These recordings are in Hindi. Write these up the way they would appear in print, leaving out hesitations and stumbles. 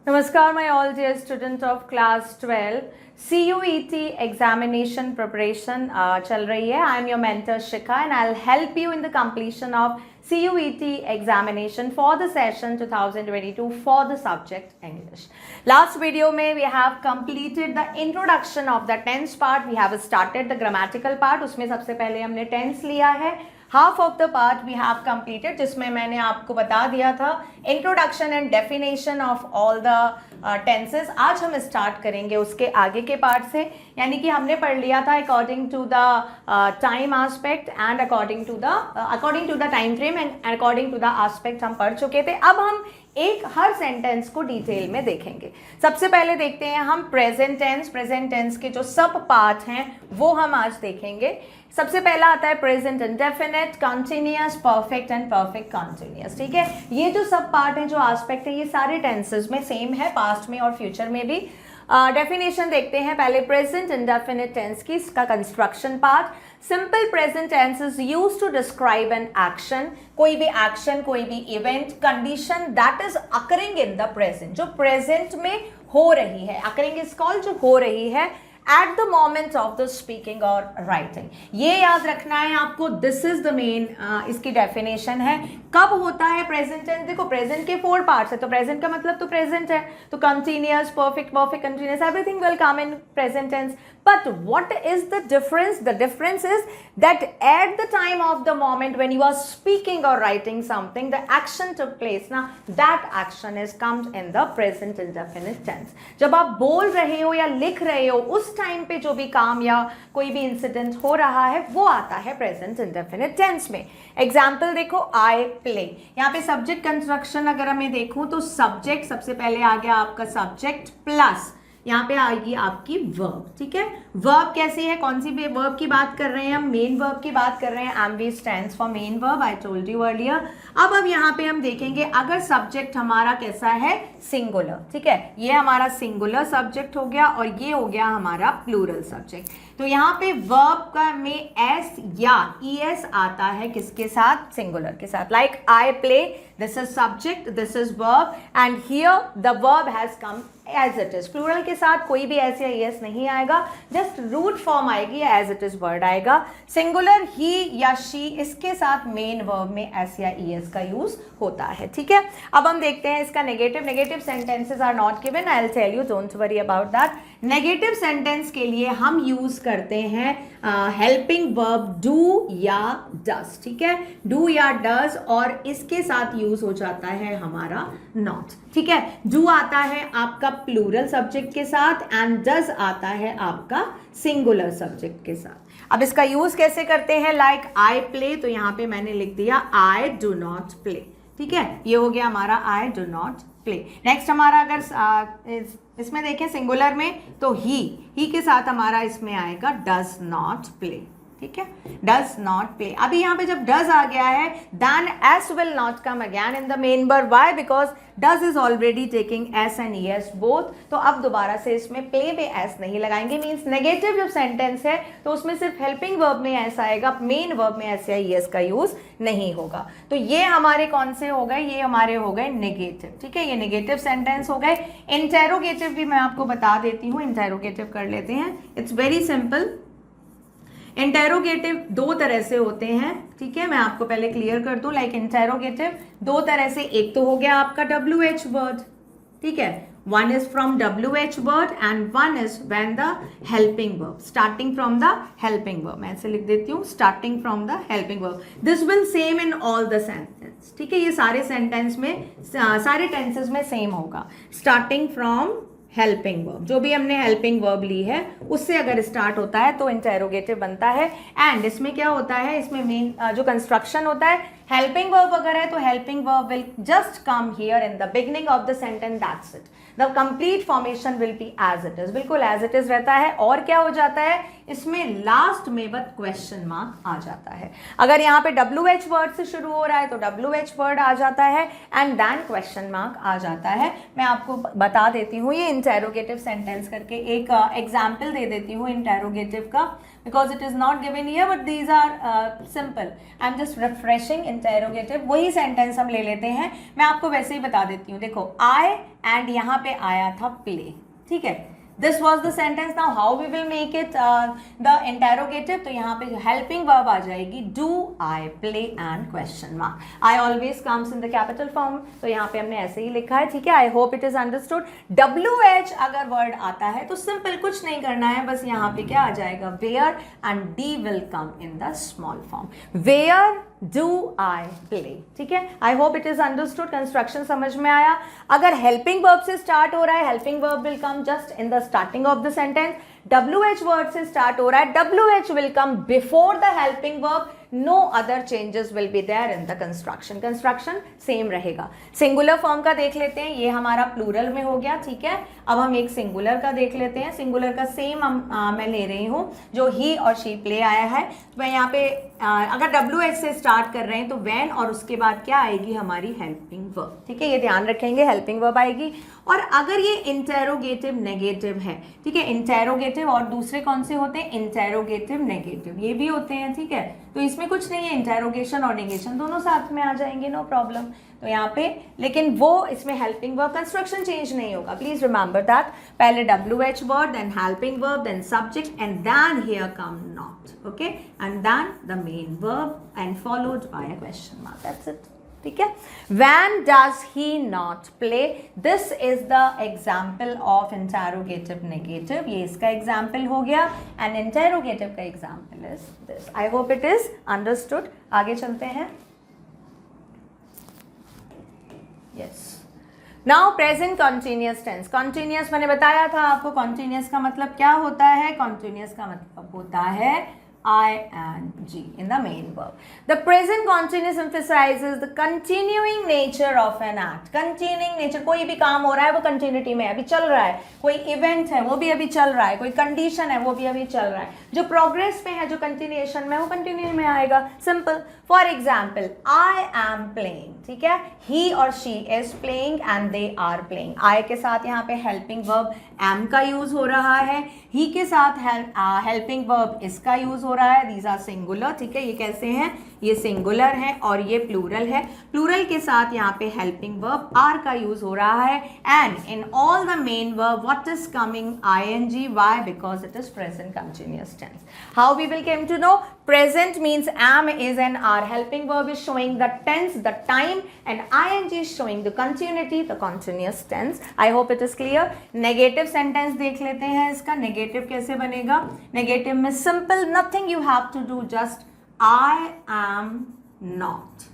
Namaskar, my all dear student of class 12. CUET examination preparation चल रही है. I am your mentor Shikha and I'll help you in the completion of CUET examination for the session 2022 for the subject English. Last video में we have completed the introduction of the tense part. We have started the grammatical part. उसमें सबसे पहले हमने tense लिया है. Half of the part we have completed, जिसमें मैंने आपको बता दिया था introduction and definition of all the tenses. आज हम स्टार्ट करेंगे उसके आगे के पार्ट से, यानी कि हमने पढ़ लिया था according to the time aspect and according to the time frame and according to the aspect हम पढ़ चुके थे. अब हम हर सेंटेंस को डिटेल में देखेंगे. सबसे पहले देखते हैं हम प्रेजेंट टेंस. प्रेजेंट टेंस के जो सब पार्ट हैं वो हम आज देखेंगे. सबसे पहला आता है present indefinite, continuous, perfect and perfect continuous. ठीक है, ये जो सब पार्ट हैं, जो आस्पेक्ट है, ये सारे टेंसेस में सेम है, पास्ट में और फ्यूचर में भी. डेफिनेशन देखते हैं पहले प्रेजेंट इंडेफिनिट टेंस की. इसका construction part. Simple present tense is used to describe an action. कोई भी एक्शन, कोई भी event, condition that is occurring in the present, जो प्रेजेंट में हो रही है. अकरिंग इज कॉल्ड जो हो रही है at the moment of the speaking or writing. ये याद रखना है आपको. दिस इज द मेन इसकी डेफिनेशन है. कब होता है प्रेजेंट टेंस? देखो, प्रेजेंट के 4 पार्ट्स है, तो प्रेजेंट का मतलब तो प्रेजेंट है, तो continuous, perfect, perfect continuous, everything will come in present tense. But what is the difference? The difference is that at the time of the moment when you are speaking or writing something, the action took place. Now that action is comes in the present indefinite tense. जब आप बोल रहे हो या लिख रहे हो, उस टाइम पे जो भी काम या कोई भी इंसिडेंट हो रहा है वो आता है प्रेजेंट इंडेफिनिट टेंस में. एग्जाम्पल देखो, आई प्ले. यहाँ पे सब्जेक्ट कंस्ट्रक्शन अगर हमें देखूं तो सब्जेक्ट सबसे पहले आ गया आपका सब्जेक्ट प्लस यहाँ पे आएगी आपकी वर्ब. ठीक है, वर्ब कैसी है, कौन सी वर्ब की बात कर रहे हैं हम? मेन वर्ब की बात कर रहे हैं. MV stands for main verb, I told you earlier. अब यहाँ पे हम देखेंगे अगर सब्जेक्ट हमारा कैसा है, सिंगुलर. ठीक है, ये हमारा सिंगुलर सब्जेक्ट हो गया और ये हो गया हमारा प्लूरल सब्जेक्ट. तो यहाँ पे वर्ब का में एस या ईएस आता है किसके साथ? सिंगुलर के साथ. Like I play, this is subject, this is verb and here the verb has come as it is. Plural के साथ कोई भी ऐसे ईएस नहीं आएगा, जस्ट रूट फॉर्म आएगी, एज इट इज वर्ड आएगा. सिंगुलर ही या शी, इसके साथ मेन वर्ब में एस या ईएस का यूज होता है. ठीक है, अब हम देखते हैं इसका negative. Negative sentences are not given, I will tell you, don't worry about that. Negative sentence के लिए हम यूज करते हैं हेल्पिंग वर्ब डू या डज. ठीक है, डू या डज, और इसके साथ यूज हो जाता है हमारा नॉट. ठीक है, डू आता है आपका प्लूरल सब्जेक्ट के साथ एंड डज आता है आपका सिंगुलर सब्जेक्ट के साथ. अब इसका यूज कैसे करते हैं? लाइक आई प्ले, तो यहाँ पे मैंने लिख दिया आई डू नॉट प्ले. ठीक है, ये हो गया हमारा I do not play. Next हमारा अगर इसमें देखें सिंगुलर में, तो ही के साथ हमारा इसमें आएगा डज नॉट प्ले. ठीक है, डज नॉट प्ले. अभी यहाँ पे जब डज आ गया है, then S will not come again in the main verb. Why? Because does is already taking S and ES both. तो अब दोबारा से इसमें प्ले में एस नहीं लगाएंगे. मीन्स नेगेटिव जब सेंटेंस है तो उसमें सिर्फ हेल्पिंग वर्ब में एस आएगा, मेन वर्ब में एस या ईएस का यूज नहीं होगा. तो ये हमारे कौन से हो गए? ये हमारे हो गए नेगेटिव. ठीक है, ये नेगेटिव सेंटेंस हो गए. इंटेरोगेटिव भी मैं आपको बता देती हूँ. इंटेरोगेटिव कर लेते हैं. It's very simple. इंटेरोगेटिव 2 तरह से होते हैं. ठीक है, मैं आपको पहले क्लियर कर दूं. लाइक इंटेरोगेटिव 2 तरह से, एक तो हो गया आपका WH वर्ड. ठीक है, one is from WH word and one is when the helping verb, starting from the helping verb. मैं ऐसे लिख देती हूँ, starting from the helping verb. This will same in all the sentence. ठीक है, ये सारे सेंटेंस में, सारे टेंसेस में सेम होगा. स्टार्टिंग फ्रॉम हेल्पिंग वर्ब, जो भी हमने हेल्पिंग वर्ब ली है उससे अगर स्टार्ट होता है तो इंटेरोगेटिव बनता है. एंड इसमें क्या होता है, इसमें मेन जो कंस्ट्रक्शन होता है, हेल्पिंग वर्ब अगर है तो helping verb will just come here in the beginning of the sentence, that's it. The complete formation will be as it is, बिल्कुल एज इट इज रहता है. और क्या हो जाता है, इसमें लास्ट में बस क्वेश्चन मार्क आ जाता है. अगर यहाँ पे WH वर्ड से शुरू हो रहा है तो WH वर्ड आ जाता है एंड देन क्वेश्चन मार्क आ जाता है. मैं आपको बता देती हूँ ये इंटेरोगेटिव सेंटेंस करके एक एग्जाम्पल दे देती हूँ इंटेरोगेटिव का. because it is not given here, but these are simple. I am just refreshing interrogative. वही sentence हम ले लेते हैं, मैं आपको वैसे ही बता देती हूँ. देखो I and यहाँ पे आया था play, ठीक है. This was the sentence. Now how we will make it the interrogative? तो यहाँ पे helping verb आ जाएगी do, I, play and question mark. I always comes in the capital form. तो यहाँ पे हमने ऐसे ही लिखा है, ठीक है. I hope it is understood. WH अगर word आता है तो simple कुछ नहीं करना है, बस यहाँ पे क्या आ जाएगा where and D will come in the small form. Where do I play, ठीक है. I hope it is understood. Construction समझ में आया. अगर helping verb से start हो रहा है, helping verb will come just in the starting of the sentence. WH word से start हो रहा है, WH will come before the helping verb. No other changes will be there in the construction. Construction same रहेगा. Singular form का देख लेते हैं, ये हमारा plural में हो गया, ठीक है. अब हम एक singular का देख लेते हैं. Singular का same मैं ले रही हूँ, जो he और she play आया है. तो मैं यहाँ पे अगर WH से start कर रहे हैं तो when और उसके बाद क्या आएगी हमारी helping verb, ठीक है. ये ध्यान रखेंगे, helping verb आएगी. और अगर ये interrogative negative है, ठीक है. Interrogative और दूसरे कौन से होते हैं? Interrogative negative, ये भी होते हैं, ठीक है. तो इसमें कुछ नहीं है, इंटेरोगेशन और नेगेशन दोनों साथ में आ जाएंगे, नो प्रॉब्लम. तो यहाँ पे लेकिन वो इसमें हेल्पिंग वर्ब, कंस्ट्रक्शन चेंज नहीं होगा. Please remember that. पहले WH word, then helping verb, then subject and then here come not, okay, and then the main verb and followed by a question mark. That's it, ठीक है. When does he not play? This is the example of interrogative negative. ये इसका example हो गया and interrogative का example is this. I hope it is understood. आगे चलते हैं. Yes. Now present continuous tense. Continuous मैंने बताया था आपको, continuous का मतलब क्या होता है? Continuous का मतलब होता है ing in the main verb. The present continuous emphasizes the continuing nature of an act. Continuing nature, कोई भी काम हो रहा है वो continuity में है, अभी चल रहा है. कोई event है वो भी अभी चल रहा है, कोई condition है वो भी अभी चल रहा है. जो progress में है, जो continuation में, वो continue में आएगा. Simple. For example, I am playing, ठीक है. He or she is playing and they are playing. I के साथ यहाँ पे helping verb am का use हो रहा है. He के साथ helping verb इसका use हो रहा है. These are singular, ठीक है. ये कैसे हैं? ये singular है और ये plural है. Plural के साथ यहाँ पे helping verb are का use हो रहा है. And in all the main verb, what is coming? ing. Why? Because it is present continuous tense. How we will came to know? Present means am is an are. Helping verb is showing the tense, the time, and ing is showing the continuity, the continuous tense. I hope it is clear. Negative sentence देख लेते हैं इसका. Negative कैसे बनेगा? Negative में simple, nothing you have to do, just I am not.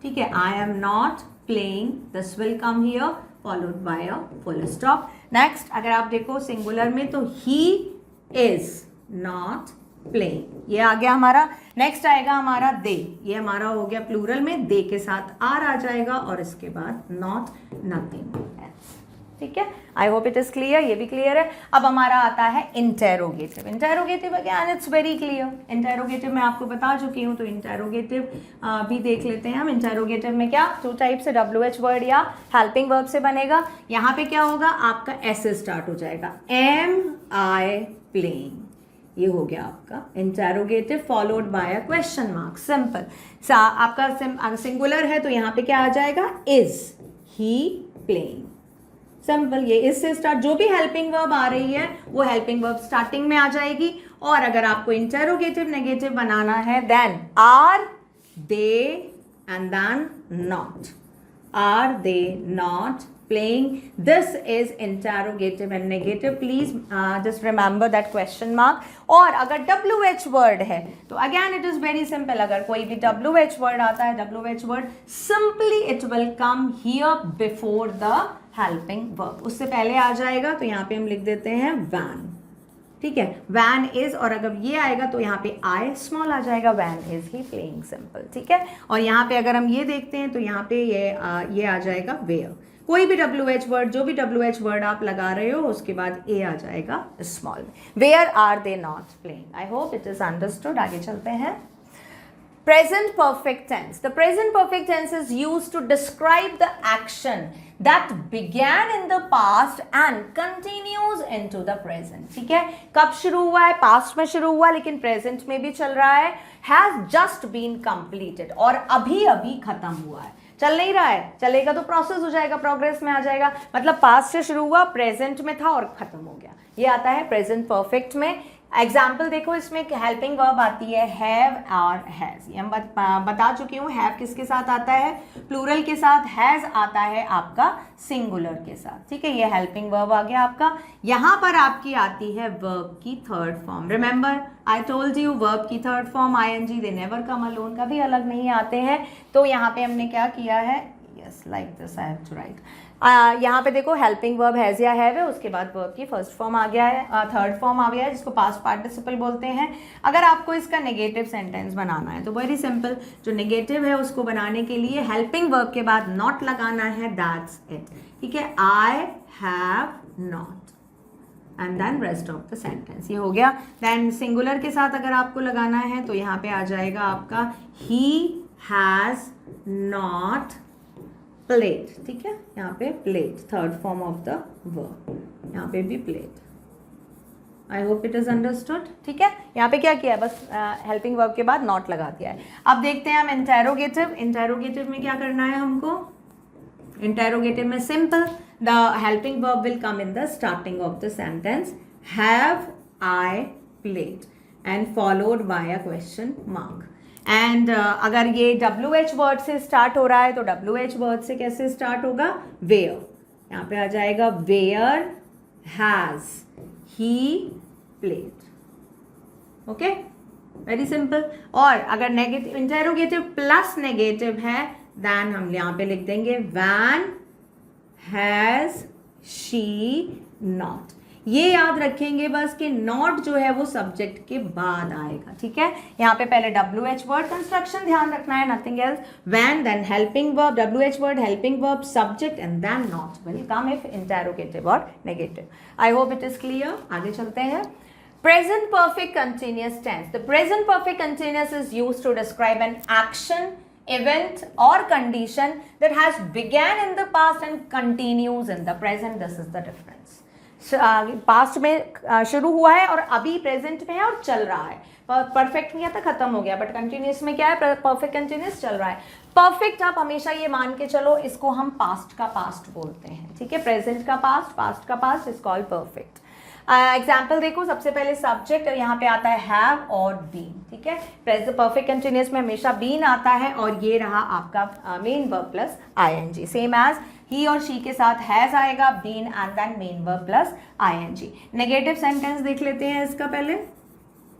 ठीक है, I am not playing. This will come here followed by a full stop. Next, अगर आप देखो singular में तो he is not playing. ये आ गया हमारा. नेक्स्ट आएगा हमारा दे. ये हमारा हो गया प्लूरल में, दे के साथ आर आ जाएगा और इसके बाद नॉट, नथिंग एल्स. ठीक है, आई होप इट इज क्लियर. ये भी क्लियर है. अब हमारा आता है interrogative. Interrogative again it's very clear. Interrogative मैं आपको बता चुकी हूँ, तो इंटेरोगेटिव भी देख लेते हैं हम. इंटेरोगेटिव में क्या टू टाइप से WH वर्ड या हेल्पिंग वर्ब से बनेगा. यहाँ पे क्या होगा? आपका S से स्टार्ट हो जाएगा. एम आई प्लेइंग, ये हो गया आपका interrogative followed by a question mark. Simple. आपका सिंगुलर है तो यहाँ पे क्या आ जाएगा? Is he playing. सिंपल. ये इज से स्टार्ट, जो भी हेल्पिंग वर्ब आ रही है वो हेल्पिंग वर्ब स्टार्टिंग में आ जाएगी. और अगर आपको इंटेरोगेटिव नेगेटिव बनाना है, then are they and then not. Are they not playing. This is interrogative and negative. Please just remember that question mark. और अगर WH word है तो again it is very simple. अगर कोई भी WH word आता है, WH word simply it will come here before the helping verb. उससे पहले आ जाएगा, तो यहाँ पे हम लिख देते हैं van. ठीक है, वैन इज. और अगर ये आएगा तो यहाँ पे आई स्मॉल आ जाएगा. When is he playing. Simple. ठीक है. और यहाँ पे अगर हम ये देखते हैं तो यहाँ पे ये आ जाएगा वेयर. कोई भी WH वर्ड, जो भी WH वर्ड आप लगा रहे हो उसके बाद ए आ जाएगा स्मॉल में. Where are they not playing. I hope it is understood. आगे चलते हैं. Present perfect tense. The present perfect tense is used to describe the action that began in the past and continues into the present. ठीक है, कब शुरू हुआ है? पास्ट में शुरू हुआ लेकिन प्रेजेंट में भी चल रहा है. Has just been completed, और अभी अभी खत्म हुआ है. चल नहीं रहा है, चलेगा तो प्रोसेस हो जाएगा, प्रोग्रेस में आ जाएगा. मतलब पास्ट से शुरू हुआ, प्रेजेंट में था और खत्म हो गया. ये आता है प्रेजेंट परफेक्ट में. एग्जाम्पल देखो, इसमें हेल्पिंग वर्ब आती है हैव और हैज़. ये हम बता चुकी हूँ. हैव किसके साथ आता है? प्लूरल के साथ. हैज़ आता है आपका सिंगुलर के साथ. ठीक है, ये हेल्पिंग वर्ब आ गया आपका. यहाँ पर आपकी आती है वर्ब की third form. Remember I told you, verb की third form ING they never come alone, कभी अलग नहीं आते हैं. तो यहाँ पे हमने क्या किया है? Yes, like this I have to write. यहाँ पे देखो हेल्पिंग वर्ब हैज या हैव है, उसके बाद वर्ब की फर्स्ट फॉर्म आ गया है, थर्ड फॉर्म आ गया है जिसको पास्ट पार्टिसिपल बोलते हैं. अगर आपको इसका नेगेटिव सेंटेंस बनाना है तो वेरी सिंपल, जो नेगेटिव है उसको बनाने के लिए हेल्पिंग वर्ब के बाद नॉट लगाना है. That's it. ठीक है, I have not and then rest of the sentence. ये हो गया. देन सिंगुलर के साथ अगर आपको लगाना है तो यहाँ पे आ जाएगा आपका ही हैज नॉट प्लेड. ठीक है, यहाँ पे played third form of the verb, यहाँ पे भी played. I hope it is understood. ठीक है, यहाँ पे क्या किया है? बस हेल्पिंग वर्ब के बाद नॉट लगा दिया है. अब देखते हैं हम इंटेरोगेटिव. इंटेरोगेटिव में क्या करना है हमको? इंटेरोगेटिव में simple, the helping verb will come in the starting of the sentence. Have I played and followed by a question mark. And अगर ये WH वर्ड से स्टार्ट हो रहा है तो WH वर्ड से कैसे स्टार्ट होगा? वेयर. यहाँ पे आ जाएगा where has he played. Okay, very simple. और अगर नेगेटिव इंटेरोगेटिव प्लस नेगेटिव है देन हम यहाँ पे लिख देंगे व्हेन हैज शी नॉट. ये याद रखेंगे बस कि नॉट जो है वो सब्जेक्ट के बाद आएगा. ठीक है, यहाँ पे पहले WH वर्ड कंस्ट्रक्शन ध्यान रखना है, nothing else. When, then helping verb, WH word, helping verb, subject and then not will come if interrogative और negative. I hope it is clear. आगे चलते हैं. Present perfect continuous tense. The present perfect continuous is used to describe an action, event or condition that has began in the past and continues in the present. This is the difference. Past में शुरू हुआ है और अभी प्रेजेंट में है और चल रहा है. परफेक्ट में था, खत्म हो गया, बट कंटिन्यूस में क्या है? परफेक्ट कंटिन्यूस चल रहा है. परफेक्ट आप हमेशा ये मान के चलो, इसको हम पास्ट का पास्ट बोलते हैं. ठीक है, प्रेजेंट का पास्ट, पास्ट का past is called perfect. Example देखो, सबसे पहले सब्जेक्ट यहाँ पे आता है हैव और बीन. ठीक है, परफेक्ट कंटिन्यूस में हमेशा बीन आता है और ये रहा आपका main verb plus ING. Same as he और शी के साथ हैज आएगा, been and then main verb plus ING. Negative sentence देख लेते हैं इसका पहले.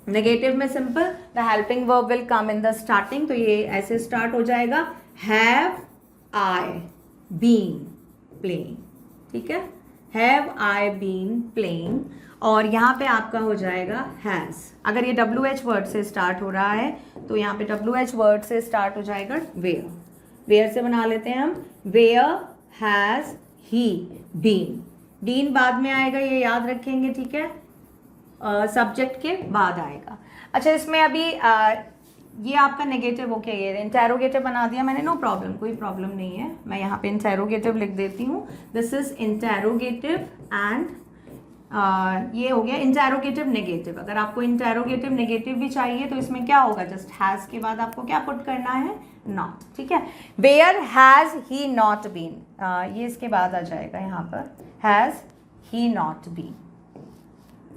नेगेटिव में simple, the helping verb will come in the starting. तो ये ऐसे स्टार्ट हो जाएगा, हैव आई बीन प्लेइंग. ठीक है, हैव आई बीन प्लेइंग. और यहाँ पे आपका हो जाएगा हैज़. अगर ये WH वर्ड से स्टार्ट हो रहा है तो यहाँ पे WH वर्ड से स्टार्ट हो जाएगा वेयर. वेयर से बना लेते हैं हम. Where has he been. Been बाद में आएगा, ये याद रखेंगे. ठीक है, सब्जेक्ट के बाद आएगा. अच्छा, इसमें अभी ये आपका नेगेटिव. ओके, ये इंटेरोगेटिव बना दिया मैंने, नो प्रॉब्लम, कोई प्रॉब्लम नहीं है. मैं यहाँ पे इंटेरोगेटिव लिख देती हूँ. दिस इज इंटेरोगेटिव एंड ये हो गया इंटेरोगेटिव नेगेटिव. अगर आपको इंटेरोगेटिव नेगेटिव भी चाहिए तो इसमें क्या होगा? जस्ट हैज़ के बाद आपको क्या पुट करना है? नॉट. ठीक है, where has he not been, ये इसके बाद आ जाएगा. यहाँ पर हैज़ ही नॉट बीन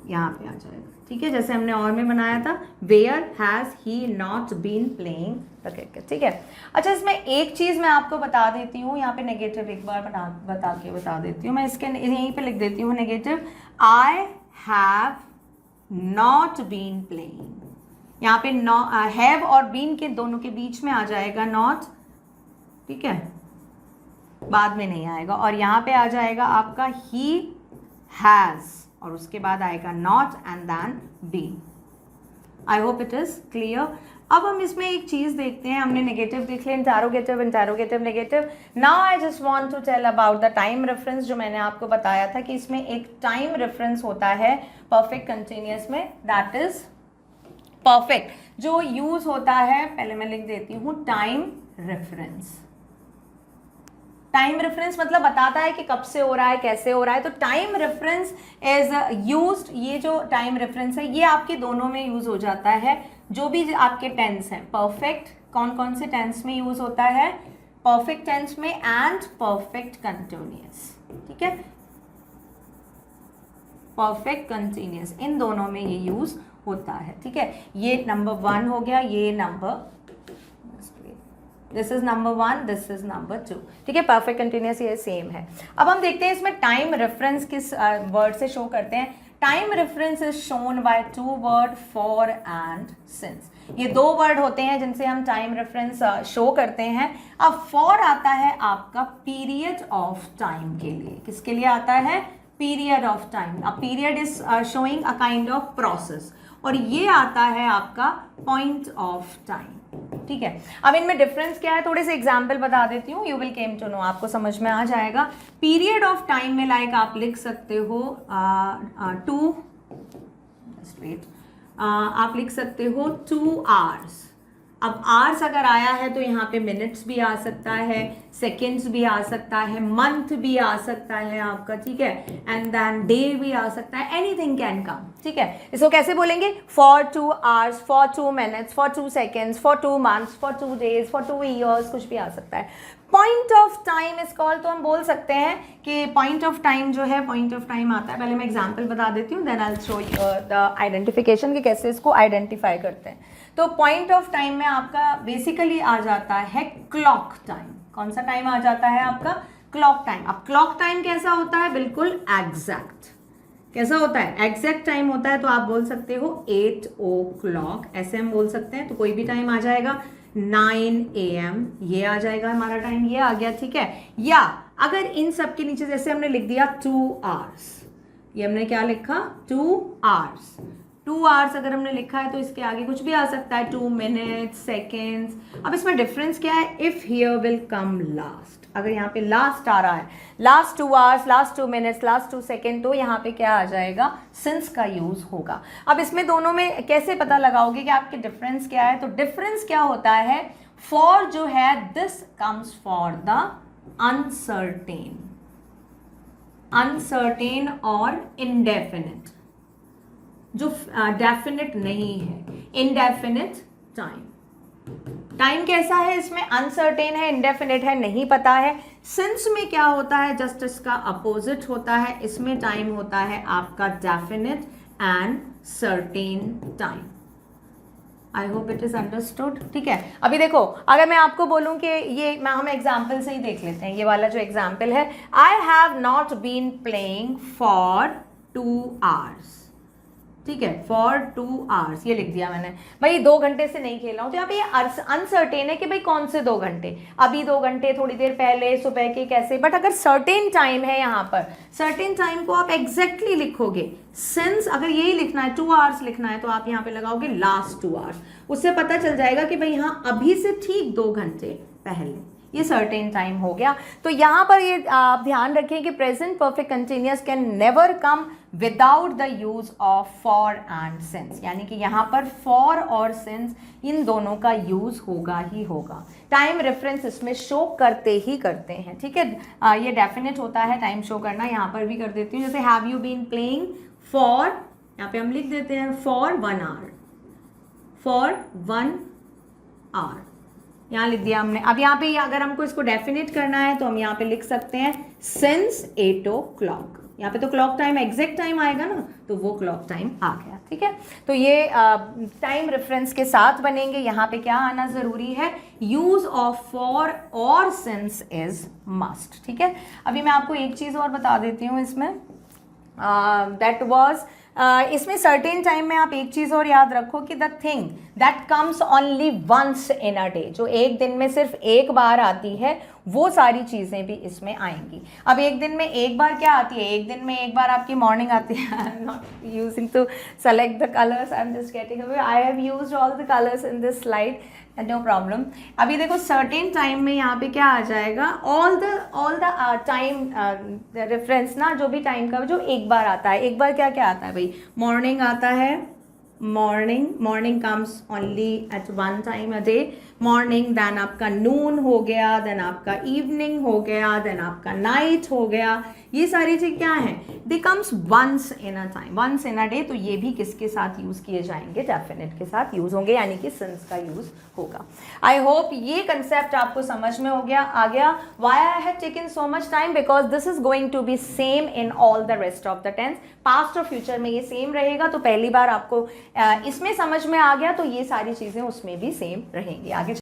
यहाँ पे आ जाएगा. ठीक है, जैसे हमने और में बनाया था, where has he not been playing the cricket. ठीक है. अच्छा, इसमें एक चीज़ मैं आपको बता देती हूँ. यहाँ पे नेगेटिव एक बार बता देती हूँ. मैं इसके यहीं पे लिख देती हूँ negative. I have not been playing. यहाँ पे हैव और बीन के दोनों के बीच में आ जाएगा नॉट. ठीक है, बाद में नहीं आएगा. और यहाँ पे आ जाएगा आपका ही हैज़ और उसके बाद आएगा not and then been. I hope it is clear. अब हम इसमें एक चीज़ देखते हैं. हमने नेगेटिव देख लिया, interrogative, interrogative, negative. Now I just want to tell about the time reference. जो मैंने आपको बताया था कि इसमें एक टाइम रेफरेंस होता है परफेक्ट कंटिन्यूअस में, दैट इज परफेक्ट. जो यूज होता है, पहले मैं लिख देती हूँ टाइम रेफरेंस। टाइम रेफरेंस मतलब बताता है कि कब से हो रहा है, कैसे हो रहा है। तो टाइम रेफरेंस इज यूज्ड, ये जो टाइम रेफरेंस है ये आपके दोनों में यूज हो जाता है। जो भी आपके टेंस हैं, परफेक्ट कौन कौन से टेंस में यूज होता है, परफेक्ट टेंस में एंड परफेक्ट कंटिन्यूअस, ठीक है, परफेक्ट कंटिन्यूअस, इन दोनों में ये यूज होता है, ठीक है। ये नंबर 1 हो गया, ये number, this is number 1, this is number 2, ठीक है। परफेक्ट कंटिन्यूअस ये सेम है। अब हम देखते हैं इसमें टाइम रेफरेंस किस वर्ड से शो करते हैं। Time reference is shown by 2 word, for and since. ये 2 वर्ड होते हैं जिनसे हम टाइम रेफरेंस शो करते हैं। अब फॉर आता है आपका पीरियड ऑफ टाइम के लिए, किसके लिए आता है, period of time. A period is showing a kind of process, और ये आता है आपका पॉइंट ऑफ टाइम, ठीक है। अब इनमें डिफरेंस क्या है, थोड़े से एग्जाम्पल बता देती हूँ, you will came to know, आपको समझ में आ जाएगा। पीरियड ऑफ टाइम में लाइक आप लिख सकते हो 2, आप लिख सकते हो 2 आवर्स। अब आवर्स अगर आया है तो यहाँ पे मिनट्स भी आ सकता है, सेकेंड्स भी आ सकता है, मंथ भी आ सकता है आपका, ठीक है, एंड देन डे भी आ सकता है, एनीथिंग कैन कम, ठीक है। इसको कैसे बोलेंगे, for 2 hours, for 2 minutes, for 2 seconds, for 2 months, for 2 days, for 2 years, कुछ भी आ सकता है। Point of time is called, तो हम बोल सकते हैं कि पॉइंट ऑफ टाइम जो है, पॉइंट ऑफ टाइम आता है, पहले मैं एग्जांपल बता देती हूँ, then I will show you the identification कि कैसे इसको आइडेंटिफाई करते हैं। तो पॉइंट ऑफ टाइम में आपका बेसिकली आ जाता है क्लॉक टाइम। कौन सा टाइम आ जाता है आपका, क्लॉक टाइम। अब क्लॉक टाइम कैसा होता है, बिल्कुल एग्जैक्ट। कैसा होता है, एग्जैक्ट टाइम होता है। तो आप बोल सकते हो 8 o'clock, ऐसे हम बोल सकते हैं। तो कोई भी टाइम आ जाएगा, 9 AM ये आ जाएगा हमारा टाइम, ये आ गया, ठीक है। या अगर इन सब के नीचे जैसे हमने लिख दिया 2 hours, ये हमने क्या लिखा, 2 hours, 2 hours अगर हमने लिखा है तो इसके आगे कुछ भी आ सकता है, 2 minutes, seconds। अब इसमें डिफरेंस क्या है, if here will come last, अगर यहाँ पे लास्ट आ रहा है, last 2 hours, last 2 minutes, last 2 seconds, तो यहाँ पे क्या आ जाएगा, सिंस का यूज होगा। अब इसमें दोनों में कैसे पता लगाओगे कि आपके डिफरेंस क्या है, तो डिफरेंस क्या होता है, फॉर जो है this comes for the uncertain, uncertain और इनडेफिनिट, जो डेफिनेट नहीं है, इनडेफिनिट टाइम। टाइम कैसा है, इसमें अनसर्टेन है, इनडेफिनिट है, नहीं पता है। सिंस में क्या होता है, जस्ट इसका अपोजिट होता है, इसमें टाइम होता है आपका definite and certain time. I hope it is understood, ठीक है। अभी देखो, अगर मैं आपको बोलूं कि ये, मैं हम एग्जाम्पल से ही देख लेते हैं, ये वाला जो एग्जाम्पल है, I have not been playing for 2 hours, ठीक है, फॉर 2 hours ये लिख दिया मैंने, भाई 2 घंटे से नहीं खेला हूँ। तो यहाँ पे ये अनसर्टेन है कि भाई कौन से 2 घंटे, अभी 2 घंटे, थोड़ी देर पहले, सुबह के, कैसे। बट अगर सर्टेन टाइम है, यहाँ पर सर्टेन टाइम को आप एग्जैक्टली लिखोगे, सिंस अगर यही लिखना है, 2 hours लिखना है, तो आप यहाँ पे लगाओगे लास्ट 2 hours, उससे पता चल जाएगा कि भाई हाँ अभी से ठीक 2 घंटे पहले, ये सर्टेन टाइम हो गया। तो यहाँ पर ये आप ध्यान रखें कि present perfect continuous can never come without the use of for and since, यानी कि यहाँ पर फॉर और सिंस इन दोनों का यूज होगा ही होगा। टाइम रेफरेंस इसमें शो करते ही करते हैं, ठीक है। ये डेफिनेट होता है टाइम शो करना, यहाँ पर भी कर देती हूँ, जैसे have you been playing for, यहाँ पे हम लिख देते हैं फॉर 1 hour, फॉर 1 hour यहाँ लिख दिया हमने। अब यहाँ पे अगर हमको इसको डेफिनेट करना है तो हम यहाँ पे लिख सकते हैं सिंस 8 o'clock, यहाँ पे तो क्लॉक टाइम एग्जैक्ट टाइम आएगा ना, तो वो क्लॉक टाइम आ गया, ठीक है। तो ये टाइम रेफरेंस के साथ बनेंगे। यहाँ पे क्या आना जरूरी है, यूज ऑफ फॉर और सिंस इज मस्ट, ठीक है। अभी मैं आपको एक चीज और बता देती हूँ इसमें, दैट वाज इसमें सर्टेन टाइम में आप एक चीज और याद रखो कि the thing that comes only once in a day, जो एक दिन में सिर्फ एक बार आती है, वो सारी चीजें भी इसमें आएंगी। अब एक दिन में एक बार क्या आती है, एक दिन में एक बार आपकी मॉर्निंग आती है। I am not using to select the colours, I am just getting away, I have used all the colours in this slide, no problem. अभी देखो सर्टेन टाइम में यहाँ पे क्या आ जाएगा, ऑल द टाइम रेफरेंस ना, जो भी टाइम का जो एक बार आता है, एक बार क्या क्या आता है भाई, मॉर्निंग आता है, morning comes only at one time a day, morning, then आपका नून हो गया, देन आपका इवनिंग हो गया, देन आपका नाइट हो गया, ये सारी चीज क्या है, they comes once in a time, once in a day. तो ये भी किसके साथ यूज किए जाएंगे, डेफिनेट के साथ यूज होंगे, यानी कि सिंस का यूज होगा। आई होप ये कंसेप्ट आपको समझ में आ गया। Why I have taken so much time, because this is going to be same in all the rest of the tense, past और फ्यूचर में ये सेम रहेगा। तो पहली बार आपको इसमें समझ में आ गया, तो ये सारी चीजें उसमें भी सेम रहेंगी। आगे